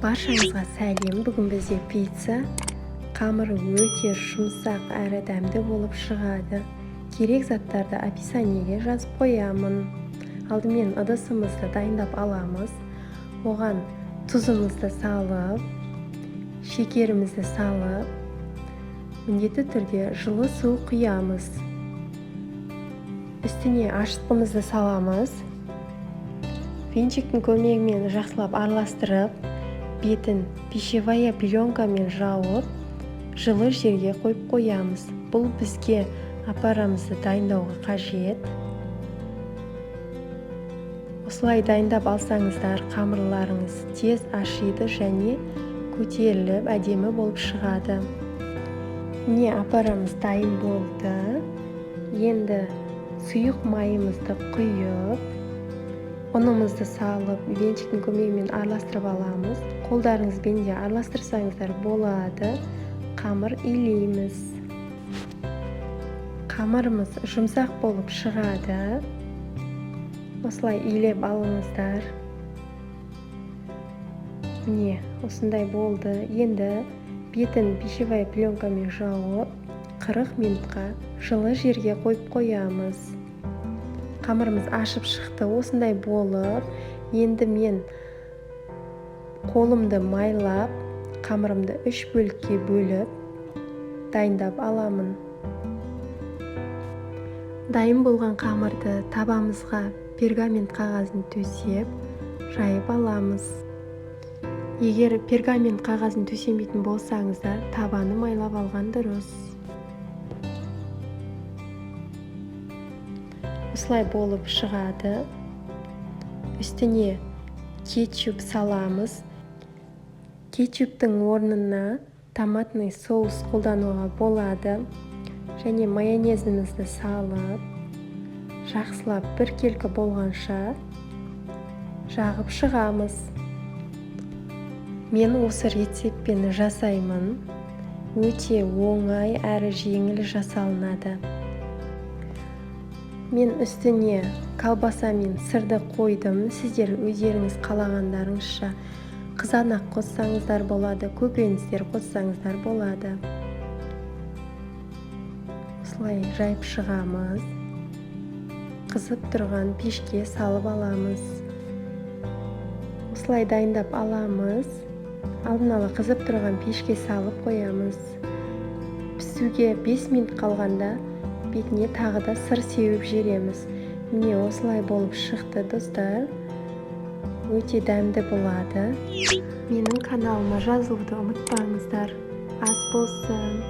Баршаңызға сәлем. Бүгін бізде пицца. Қамыры өте жұмсақ әрі дәмді болып шығады. Керек заттарды описаниеге жазып қоямын. Алдымен ыдысымызды дайындап аламыз. Оған тұзымызды салып, шекерімізді салып, міндетті түрде жылы су құямыз. Үстіне ашытқымызды саламыз. Венчиктің көмегімен жақсылап араластырып, бетін пищевая пленкамен жауып, жылы жерге қойып қоямыз. Бұл бізге апарамызды дайындауға қажет. Осылай дайындап алсаңыздар, қамырларыңыз тез ашиды және көтеріліп, әдемі болып шығады. Міне апарамыз дайын болды. Енді сұйық майымызды құйып, ұнымызды салып, венчиктің көмегімен араластырып аламыз. Қолдарыңызбен де араластырсаңыздар болады. Қамыр илейміз. Қамырымыз жұмсақ болып шығады. Осылай илеп алыңыздар. Міне, осындай болды. Енді бетін пищевая пленкамен жауып, 40 минутқа жылы жерге қойып қоямыз. Қамырымыз ашып шықты. Осындай болып, енді мен қолымды майлап, қамырымды 3 бөлікке бөліп, дайындап аламын. Дайын болған қамырды табамызға пергамент қағазын төсеп, жайып аламыз. Егер пергамент қағазын төсемейтін болсаңыздар, табаны майлап алған дұрыс. Осылай болып шығады. Үстіне кетчуп саламыз. Кетчуптың орнына томатный соус қолдануға болады. Және майонезімізді салып, жақсылап біркелкі болғанша жағып шығамыз. Мен осы рецептпен жасаймын. Өте оңай әрі жеңіл жасалынады. Мен үстіне колбаса мен сырды қойдым. Сіздер өздеріңіз қалағандарыңызша қызанақ қоссаңыздар болады, көкөністер қоссаңыздар болады. Осылай жайып шығамыз. Қызып тұрған пешке салып аламыз. Осылай дайындап аламыз. Алдын ала қызып тұрған пешке салып қоямыз. Пісуге 5 минут қалғанда бетіне тағы да сыр сеуіп жібереміз. Міне осылай болып шықты, достар. Өте дәмді болады. Менің каналыма жазылуды ұмытпаңыздар. Ас болсын.